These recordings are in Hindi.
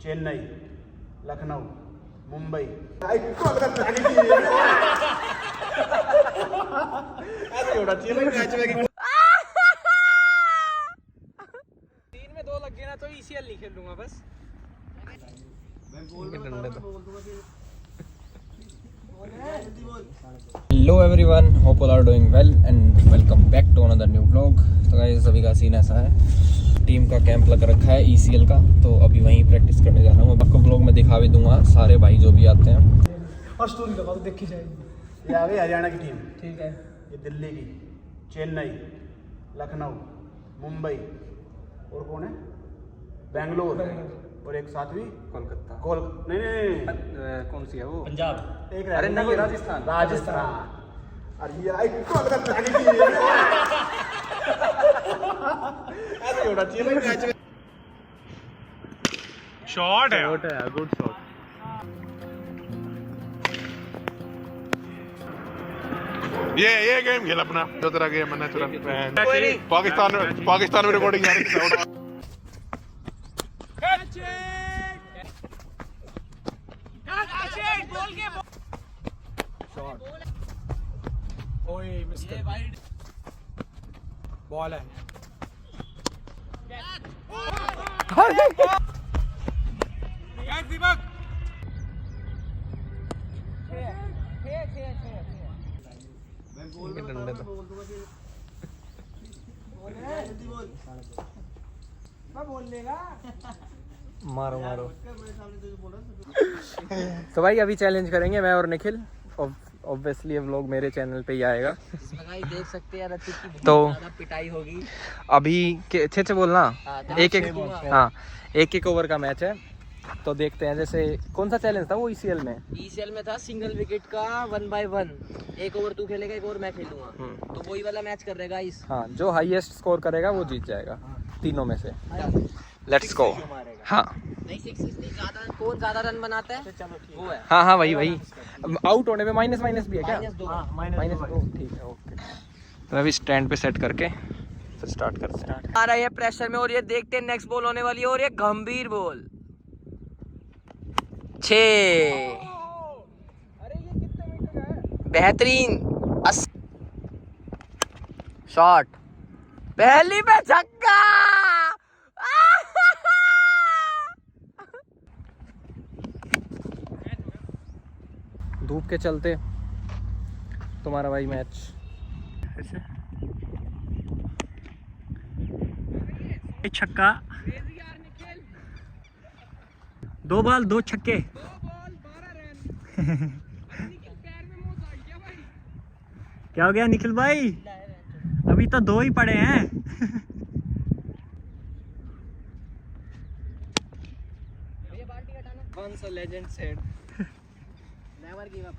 चेन्नई, लखनऊ, मुंबई, तीन में दो लग गए ना तो ईसीएल नहीं खेल लूंगा बस। Hello everyone, hope all are doing well and welcome back to another new vlog. तो गाइस अभी का सीन ऐसा है, टीम का कैंप लग रखा है ईसीएल का, तो अभी वहीं प्रैक्टिस करने जा रहा हूँ। आपको व्लॉग में दिखा भी दूंगा सारे भाई जो भी आते हैं। और स्टोरी लगा तो देखी जाएगी। ये आ गई हरियाणा की टीम, ठीक है। ये दिल्ली की, चेन्नई, लखनऊ, मुंबई और कौन है, बेंगलोर, और एक सातवीं कोलकाता। नहीं कौन सी है वो? पंजाब। एक अरे नहीं, राजस्थान। अरे ये आई कोलकाता की ऐसे होना चाहिए भाई मैच में। शॉट है, गुड शॉट। ये गेम खेल अपना जो तेरा गेम है नेचुरल। पाकिस्तान में रिकॉर्डिंग आ रही है। ओए मिस्टर बॉल है। मारो मारो। तो भाई अभी चैलेंज करेंगे मैं और निखिल। ऑब्वियसली ये व्लॉग मेरे चैनल पे ही आएगा। देख सकते हैं रचित की तो पिटाई होगी अभी अच्छे से बोलना। एक एक हाँ, एक ओवर का मैच है, तो देखते हैं। जैसे कौन सा चैलेंज था वो ईसीएल में? ईसीएल में था सिंगल विकेट का 1 by 1। एक ओवर तू खेलेगा, एक ओवर मैं खेलूंगा, तो वही वाला मैच कर रहेगा इस। हाँ, जो हाईएस्ट स्कोर करेगा वो जीत जाएगा तीनों में से। Let's go. हाँ नहीं, 6 नहीं, ज्यादा कौन ज्यादा रन बनाता है चलो ठीक वो है। हाँ हाँ वही आउट होने पे माइनस भी है क्या? -2 ठीक है, ओके। तो अभी स्टैंड पे सेट करके फिर स्टार्ट करते हैं। आ रहा है प्रेशर में, और ये देखते हैं नेक्स्ट बॉल होने वाली है, और ये गंभीर बॉल 6। बेहतरीन शॉट, पहली पे छक्का। धूप के चलते तुम्हारा भाई मैच छक्का, 2 बॉल 2 छक्के। क्या हो गया निखिल भाई? अभी तो 2 ही पड़े हैं। Once a legend said. Never give up.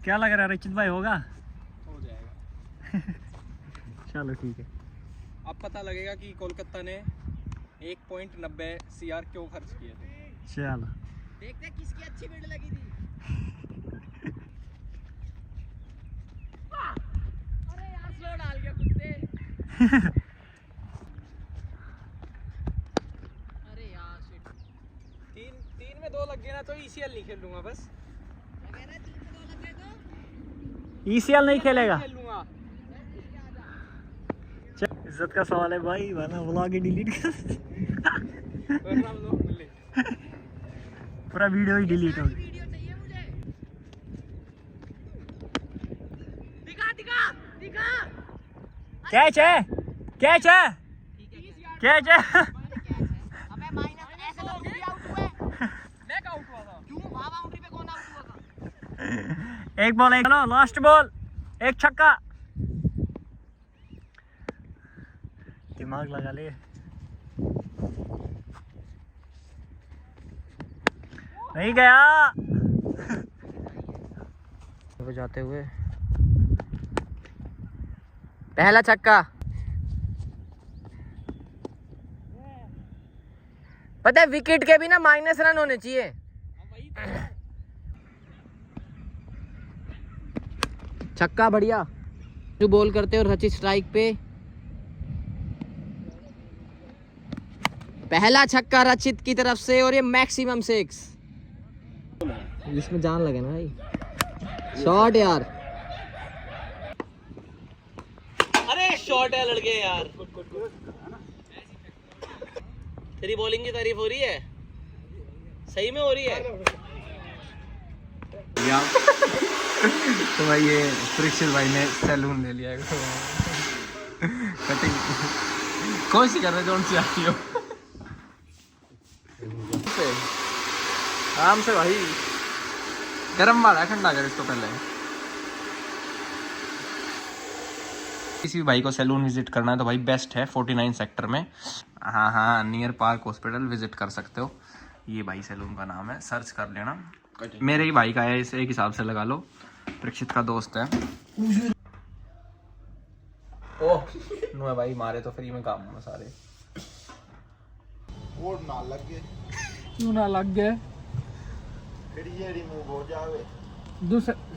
क्या लग रहा है रचित भाई, होगा? हो जाएगा। चलो ठीक है। अब पता लगेगा कि कोलकाता ने 1.90 CR क्यों खर्च किए थे। चलो देखते हैं किसकी अच्छी बिल्ड लगी थी। अरे यार स्लो डाल गया कुत्ते। अरे यार शिट। तीन में 2 लग गए ना तो ईसीएल नहीं खेल लूंगा बस। मैं कह रहा 3 से 2 लग गए तो ईसीएल नहीं खेलेगा। खेल लूंगा। इज्जत का सवाल है भाई, वरना व्लॉग ही डिलीट कर। वरना लोग मिले। पूरा वीडियो ही डिलीट हो गया। वीडियो चाहिए मुझे। दिखा दिखा दिखा। कैच है, कैच है, कैच है। अबे माइनस ऐसे तो भी आउट हुए। मैं का आउट हुआ था? क्यों वहां बाउंड्री पे कौन आउट हुआ था? एक बॉल, एक लास्ट बॉल, एक छक्का। दिमाग लगा ले। नहीं गया। जाते हुए पहला छक्का। पता है विकेट के भी ना माइनस रन होने चाहिए। छक्का बढ़िया। जो बॉल करते हैं और रचित स्ट्राइक पे। पहला छक्का रचित की तरफ से और ये मैक्सिमम 6। इसमें जान लगे ना भाई। शॉट यार, अरे शॉट है लड़के यार। तेरी बॉलिंग की तारीफ हो रही है, सही में हो रही है। तो भाई ये परीक्षित भाई ने सैलून ले लिया है, कटिंग कौन सी कर रहे कौन सी आती हो आराम से भाई, गर्म वाला ठंडा कर इसको पहले। किसी भी भाई को सैलून विजिट करना है तो भाई बेस्ट है 49 सेक्टर में, हाँ नियर पार्क हॉस्पिटल विजिट कर सकते हो। ये भाई सैलून का नाम है, सर्च कर लेना। मेरे ही भाई का है, इसे एक हिसाब से लगा लो, परीक्षित का दोस्त है। ओह नो भाई मारे तो फ्री में काम है सारे। वो ना लग गए, क्यों ना लग गए? फिर ये रिमूव हो जावे।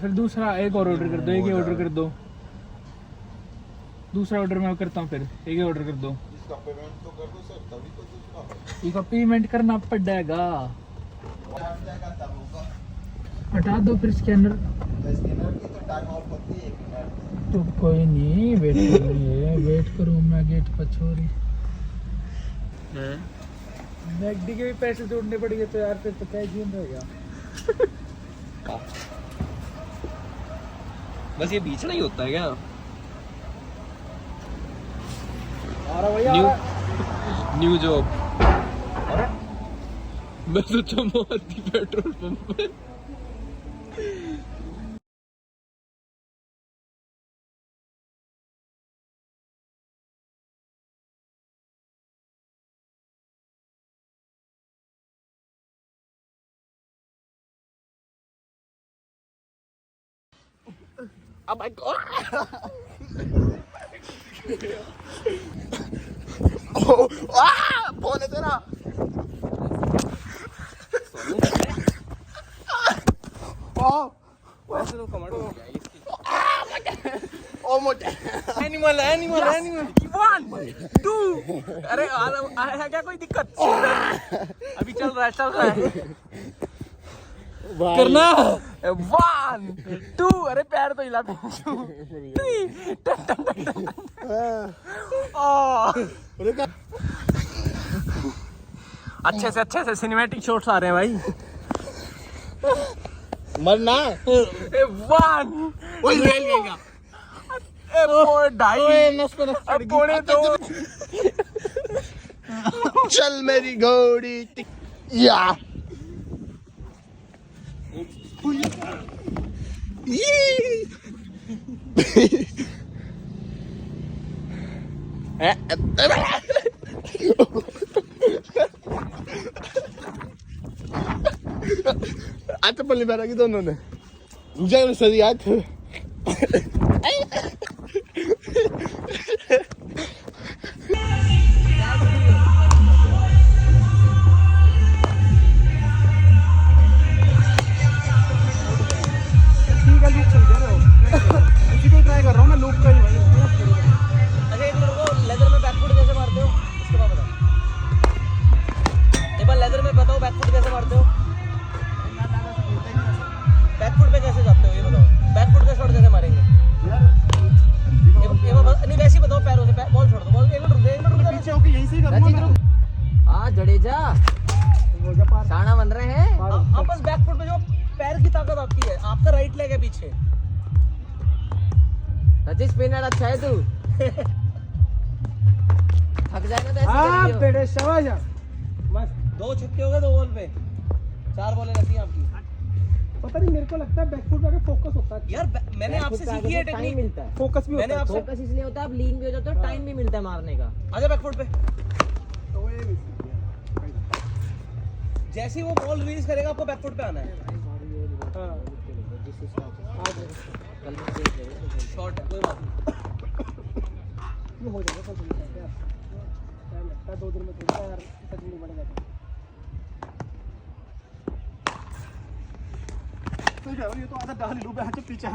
फिर दूसरा एक और ऑर्डर कर दो, एक ही ऑर्डर कर दो। दूसरा ऑर्डर मैं करता हूँ, फिर एक ही ऑर्डर कर दो। इसका पेमेंट तो कर दो सर, तभी तो दूसरा इसका पेमेंट करना पड़ेगा। हटा दो फिर स्कैनर। स्कैनर की तो टाइम ऑफ होती है 1 मिनट। तो कोई नहीं, वेट कर रही वेट करूँ मैं गेट पर छोरी। मैगडी के भी पैसे जोड़ने पड़ेंगे तो यार फिर तो क्या जीवन रहेगा। बस ये बीच नहीं होता है क्या? New job. मैं तो चमोती पेट्रोल पंप पे। Oh my god! Oh, phone है तेरा। वैसे तो कमांड हो गया Oh मुझे एनिमल 1 2 अरे है क्या कोई दिक्कत? अभी चल रहा है करना 1 2 अरे पैर तो हिलाते 3 अच्छे से सिनेमैटिक शॉट्स आ रहे हैं भाई। मरना 1 ओए रेल गएगा। पौने 2 चल मेरी घोड़ी या आज तो पल्ली बैठा की दोनों ने रुझान सही आज जडेजा शाना बन रहे हैं। आप बस बैकफुट पे जो पैर की ताकत आती है, आपका राइट लेग है पीछे। सचिन स्पिनर अच्छा है तू। थक जाएगा तो ऐसे बेटे शाबाश। बस 2 छक्के हो गए 2 बॉल पे, 4 बॉलें रहती हैं आपकी। पता नहीं, मेरे को लगता है बैकफुट पे फोकस होता है यार मैंने आपसे सीखी है टेक्निक, मिलता है, फोकस भी मैंने होता है। आपसे फोकस इसलिए होता है, आप लीन भी हो जाते हो, टाइम भी मिलता है मारने का। आजा बैकफुट पे। जैसे ही वो बॉल रिलीज करेगा आपको बैकफुट पे आना है। शॉट है, कोई बात नहीं, हो जाएगा। टाइम लगता है 2 दिन में थोड़ा यार, सच नहीं बढ़ जाता। तो ये तो आधा डाल लूं, पीछे